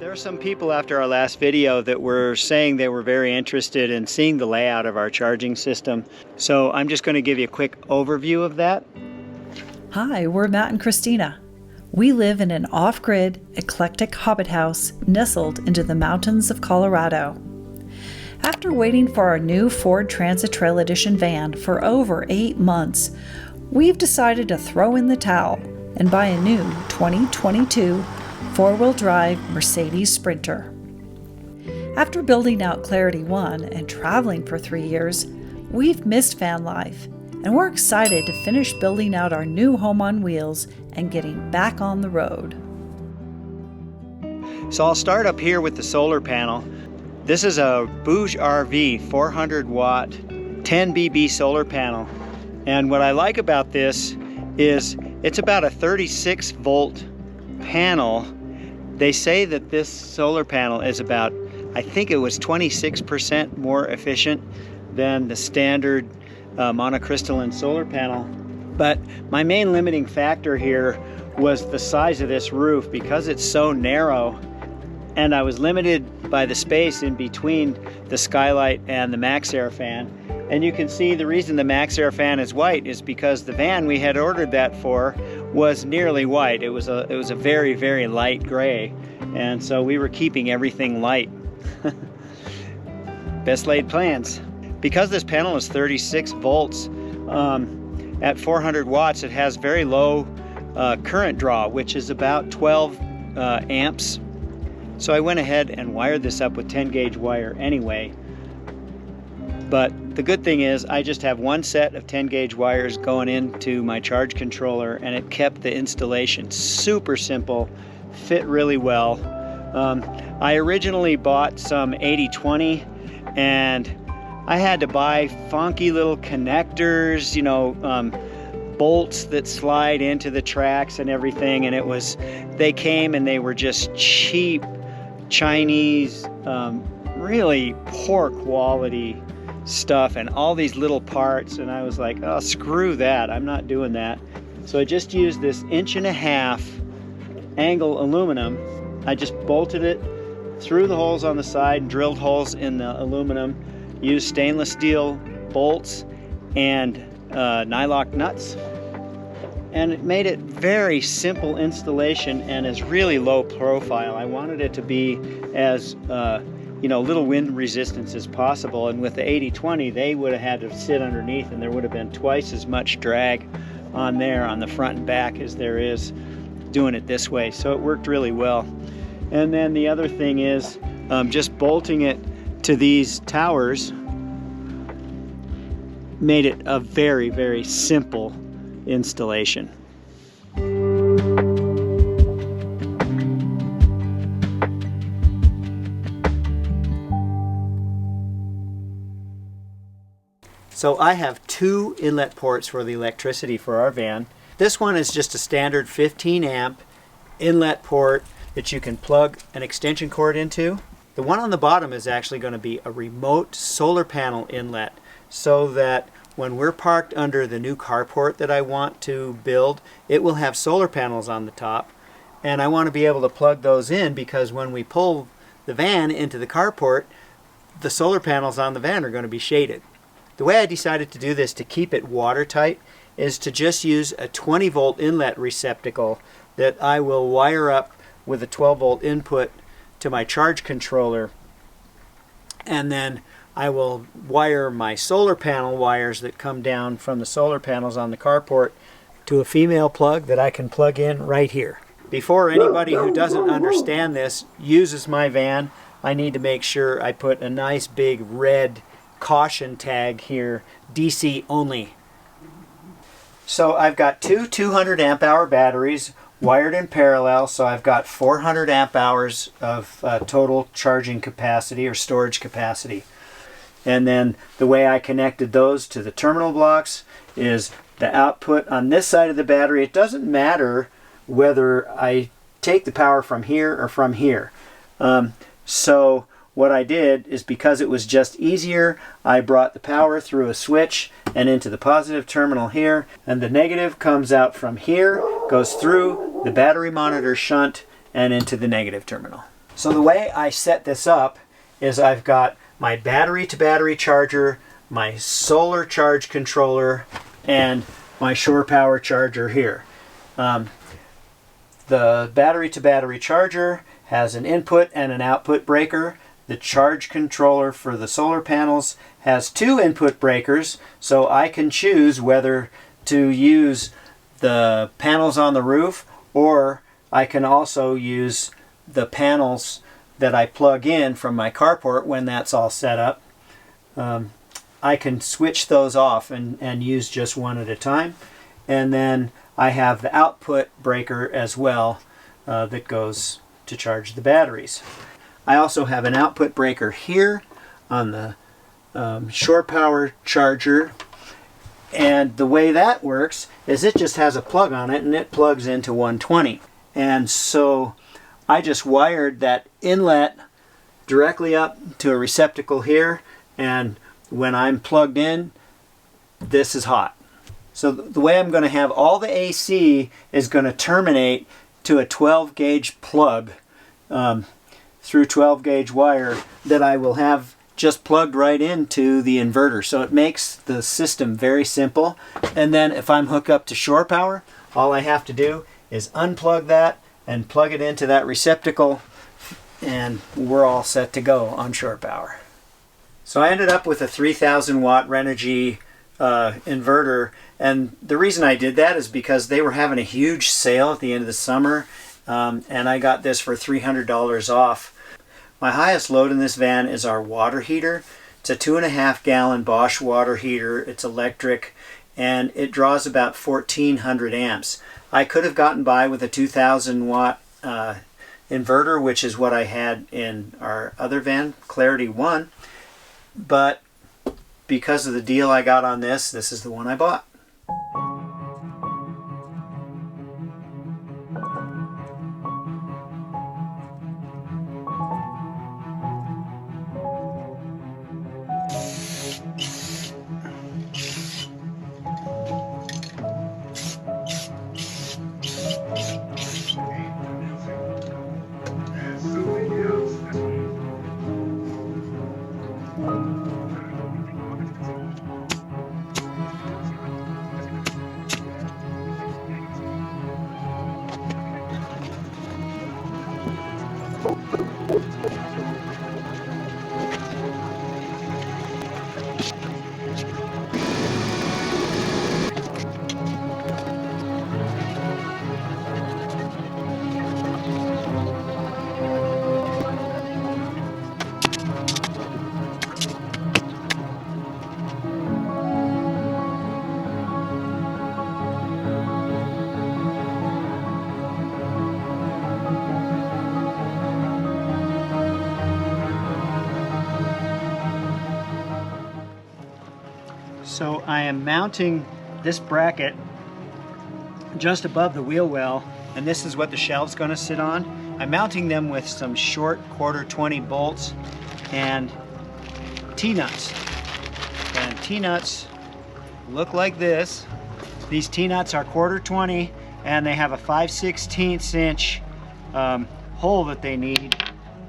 There are some people after our last video that were saying they were very interested in seeing the layout of our charging system. So I'm just going to give you a quick overview of that. Hi, we're Matt and Christina. We live in an off-grid, eclectic hobbit house nestled into the mountains of Colorado. After waiting for our new Ford Transit Trail Edition van for over 8 months, we've decided to throw in the towel and buy a new 2022 four-wheel drive Mercedes Sprinter. After building out Clarity 1 and traveling for 3 years, we've missed van life, and we're excited to finish building out our new home on wheels and getting back on the road. So I'll start up here with the solar panel. This is a Bouge RV 400 watt 10 BB solar panel. And what I like about this is it's about a 36 volt panel. They say that this solar panel is about, I think it was 26% more efficient than the standard monocrystalline solar panel. But my main limiting factor here was the size of this roof, because it's so narrow, and I was limited by the space in between the skylight and the Maxx Air Fan. And you can see the reason the Maxx Air Fan is white is because the van we had ordered that for was nearly white. It was a very, very light gray, and so we were keeping everything light. Best laid plans. Because this panel is 36 volts, at 400 watts it has very low current draw, which is about 12 amps. So I went ahead and wired this up with 10 gauge wire anyway. But the good thing is I just have one set of 10 gauge wires going into my charge controller, and it kept the installation super simple, fit really well. I originally bought some 80/20, and I had to buy funky little connectors, you know, bolts that slide into the tracks and everything, and they came and they were just cheap Chinese, really poor quality stuff, and all these little parts, and I was like, oh, screw that, I'm not doing that. So I just used this 1.5 inch angle aluminum. I just bolted it through the holes on the side and drilled holes in the aluminum, used stainless steel bolts and nylock nuts, and it made it very simple installation and is really low profile. I wanted it to be as little wind resistance as possible, and with the 80/20 they would have had to sit underneath, and there would have been twice as much drag on there on the front and back as there is doing it this way. So it worked really well. And then the other thing is just bolting it to these towers made it a very, very simple installation. So I have 2 inlet ports for the electricity for our van. This one is just a standard 15 amp inlet port that you can plug an extension cord into. The one on the bottom is actually going to be a remote solar panel inlet, so that when we're parked under the new carport that I want to build, it will have solar panels on the top, and I want to be able to plug those in, because when we pull the van into the carport, the solar panels on the van are going to be shaded. The way I decided to do this to keep it watertight is to just use a 20 volt inlet receptacle that I will wire up with a 12 volt input to my charge controller, and then I will wire my solar panel wires that come down from the solar panels on the carport to a female plug that I can plug in right here. Before anybody who doesn't understand this uses my van, I need to make sure I put a nice big red caution tag here, DC only. So I've got 2 200 amp hour batteries wired in parallel, so I've got 400 amp hours of total charging capacity or storage capacity. And then the way I connected those to the terminal blocks is the output on this side of the battery. It doesn't matter whether I take the power from here or from here. So what I did is, because it was just easier, I brought the power through a switch and into the positive terminal here, and the negative comes out from here, goes through the battery monitor shunt and into the negative terminal. So the way I set this up is I've got my battery to battery charger, my solar charge controller, and my shore power charger here. The battery to battery charger has an input and an output breaker. The charge controller for the solar panels has 2 input breakers, so I can choose whether to use the panels on the roof, or I can also use the panels that I plug in from my carport when that's all set up. I can switch those off and use just one at a time. And then I have the output breaker as well that goes to charge the batteries. I also have an output breaker here on the shore power charger, and the way that works is it just has a plug on it and it plugs into 120. And so I just wired that inlet directly up to a receptacle here, and when I'm plugged in, this is hot. So the way I'm going to have all the AC is going to terminate to a 12 gauge plug through 12 gauge wire that I will have just plugged right into the inverter. So it makes the system very simple. And then if I'm hooked up to shore power, all I have to do is unplug that and plug it into that receptacle, and we're all set to go on shore power. So I ended up with a 3000 watt Renogy inverter, and the reason I did that is because they were having a huge sale at the end of the summer, and I got this for $300 off. My highest load in this van is our water heater. It's a 2.5 gallon Bosch water heater. It's electric, and it draws about 1400 amps. I could have gotten by with a 2000 watt inverter, which is what I had in our other van, Clarity 1, but because of the deal I got on this, this is the one I bought. So I am mounting this bracket just above the wheel well, and this is what the shelf's going to sit on. I'm mounting them with some short 1/4 bolts and T-nuts. And T-nuts look like this. These T-nuts are 1/4 and they have a 5/16 inch hole that they need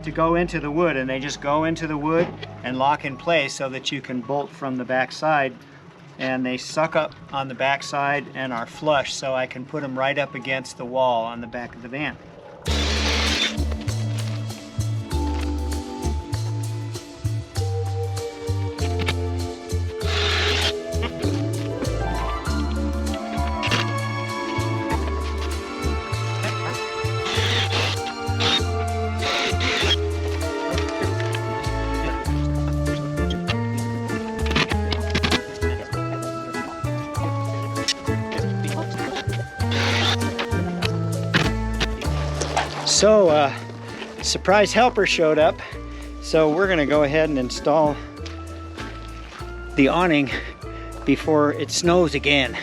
to go into the wood, and they just go into the wood and lock in place so that you can bolt from the back side, and they suck up on the back side and are flush, so I can put them right up against the wall on the back of the van. So surprise helper showed up, so we're gonna go ahead and install the awning before it snows again.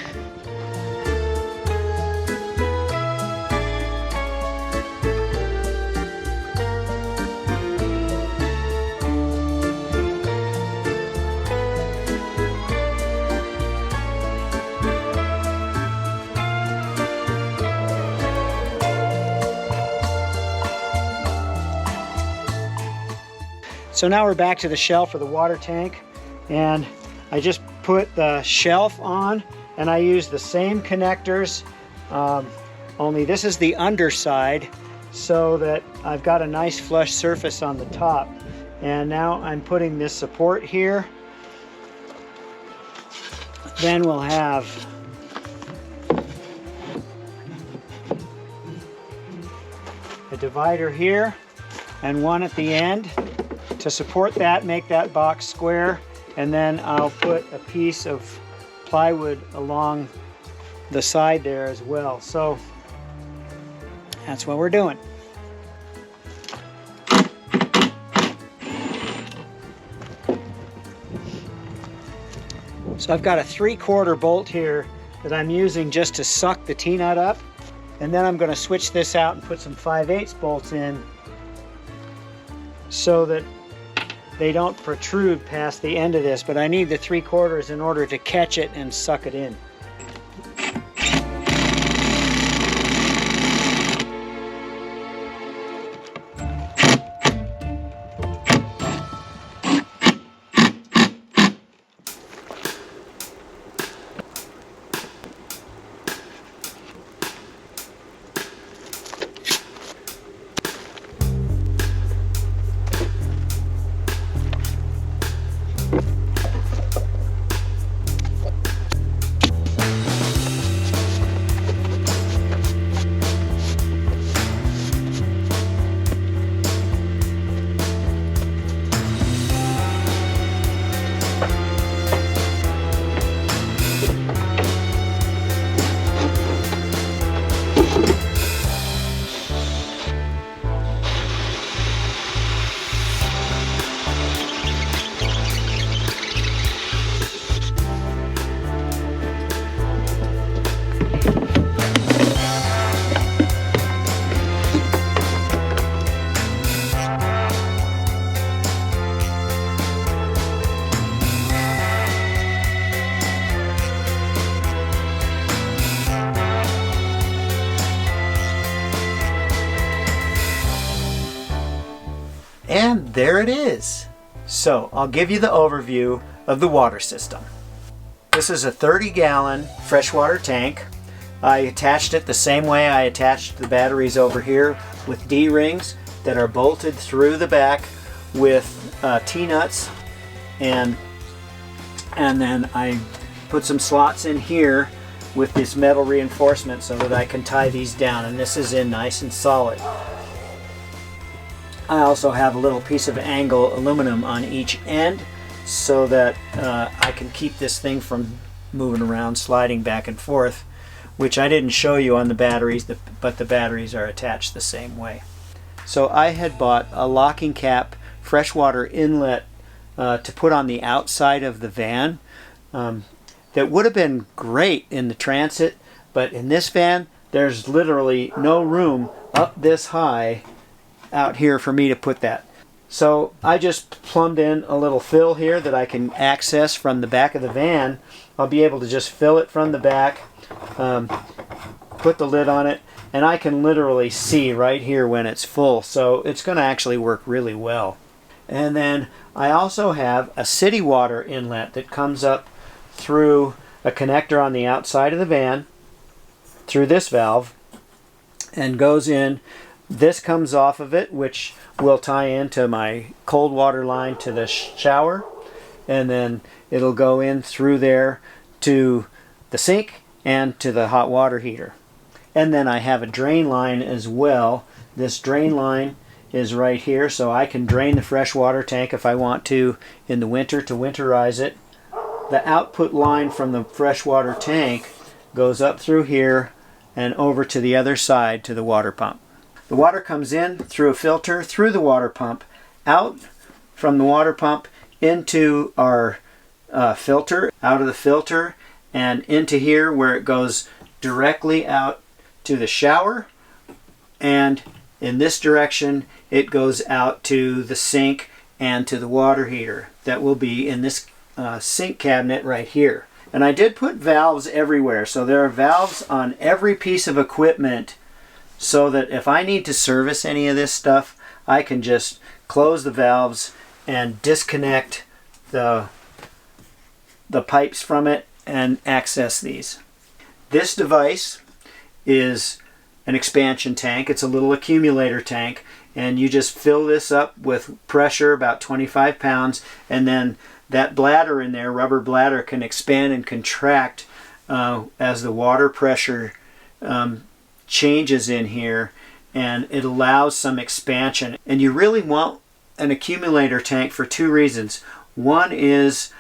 So now we're back to the shelf for the water tank, and I just put the shelf on, and I use the same connectors, only this is the underside, so that I've got a nice flush surface on the top. And now I'm putting this support here. Then we'll have a divider here and one at the end to support that, make that box square, and then I'll put a piece of plywood along the side there as well. So that's what we're doing. So I've got a 3/4 bolt here that I'm using just to suck the T-nut up, and then I'm going to switch this out and put some 5/8 bolts in so that they don't protrude past the end of this, but I need the 3/4 in order to catch it and suck it in. And there it is. So I'll give you the overview of the water system. This is a 30-gallon freshwater tank. I attached it the same way I attached the batteries over here, with D-rings that are bolted through the back with T-nuts, and then I put some slots in here with this metal reinforcement so that I can tie these down, and this is in nice and solid. I also have a little piece of angle aluminum on each end so that I can keep this thing from moving around, sliding back and forth, which I didn't show you on the batteries, but the batteries are attached the same way. So I had bought a locking cap freshwater inlet to put on the outside of the van. That would have been great in the Transit, but in this van there's literally no room up this high out here for me to put that. So I just plumbed in a little fill here that I can access from the back of the van. I'll be able to just fill it from the back, put the lid on it, and I can literally see right here when it's full. So it's going to actually work really well. And then I also have a city water inlet that comes up through a connector on the outside of the van, through this valve, and goes in. This comes off of it, which will tie into my cold water line to the shower, and then it'll go in through there to the sink and to the hot water heater. And then I have a drain line as well. This drain line is right here, so I can drain the fresh water tank if I want to in the winter to winterize it. The output line from the freshwater tank goes up through here and over to the other side to the water pump. The water comes in through a filter, through the water pump, out from the water pump into our filter, out of the filter, and into here where it goes directly out to the shower. And in this direction, it goes out to the sink and to the water heater that will be in this sink cabinet right here. And I did put valves everywhere, so there are valves on every piece of equipment, so that if I need to service any of this stuff, I can just close the valves and disconnect the pipes from it and access these. This device is an expansion tank. It's a little accumulator tank, and you just fill this up with pressure, about 25 pounds, and then that bladder in there, rubber bladder, can expand and contract as the water pressure changes in here, and it allows some expansion. And you really want an accumulator tank for two reasons. One is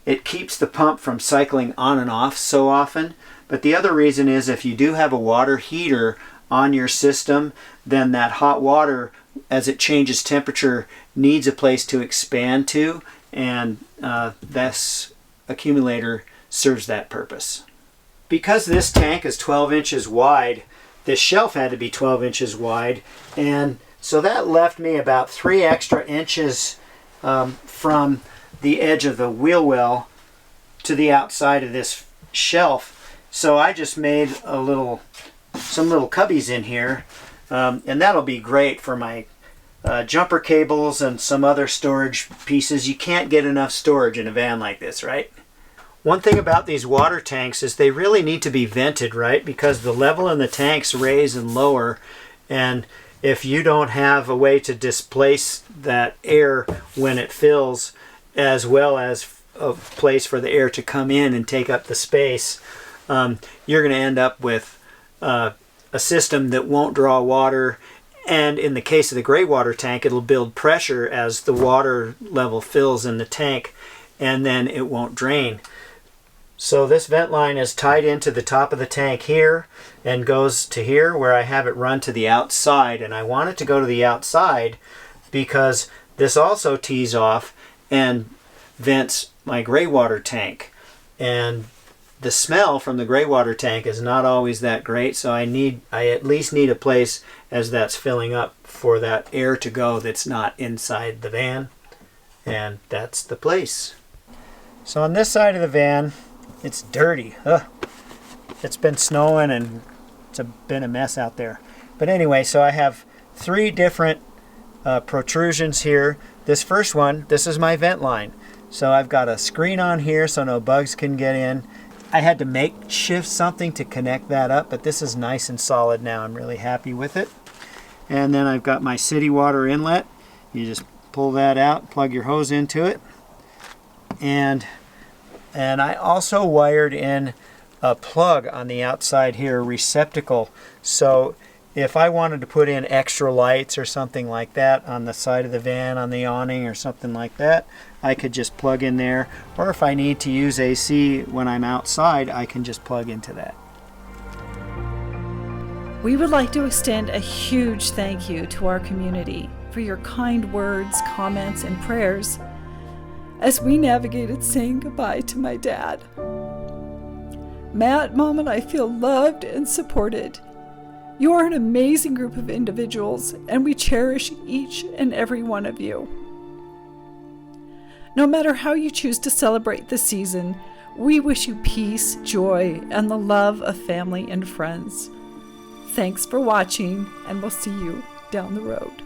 it keeps the pump from cycling on and off so often, but the other reason is if you do have a water heater on your system, then that hot water, as it changes temperature, needs a place to expand to, and this accumulator serves that purpose. Because this tank is 12 inches wide, this shelf had to be 12 inches wide, and so that left me about 3 extra inches from the edge of the wheel well to the outside of this shelf. So I just made some little cubbies in here, and that'll be great for my jumper cables and some other storage pieces. You can't get enough storage in a van like this, right? One thing about these water tanks is they really need to be vented, right? Because the level in the tanks raise and lower, and if you don't have a way to displace that air when it fills, as well as a place for the air to come in and take up the space, you're going to end up with a system that won't draw water, and in the case of the gray water tank, it'll build pressure as the water level fills in the tank, and then it won't drain. So this vent line is tied into the top of the tank here and goes to here where I have it run to the outside, and I want it to go to the outside because this also tees off and vents my gray water tank, and the smell from the gray water tank is not always that great, so I at least need a place as that's filling up for that air to go that's not inside the van, and that's the place. So on this side of the van, it's dirty. It's been snowing and it's been a mess out there. But anyway, so I have 3 different protrusions here. This first one, this is my vent line. So I've got a screen on here so no bugs can get in. I had to makeshift something to connect that up, but this is nice and solid now. I'm really happy with it. And then I've got my city water inlet. You just pull that out, plug your hose into it. And I also wired in a plug on the outside here, a receptacle. So if I wanted to put in extra lights or something like that on the side of the van, on the awning or something like that, I could just plug in there. Or if I need to use AC when I'm outside, I can just plug into that. We would like to extend a huge thank you to our community for your kind words, comments, and prayers as we navigated saying goodbye to my dad. Matt, Mom, and I feel loved and supported. You are an amazing group of individuals, and we cherish each and every one of you. No matter how you choose to celebrate the season, we wish you peace, joy, and the love of family and friends. Thanks for watching, and we'll see you down the road.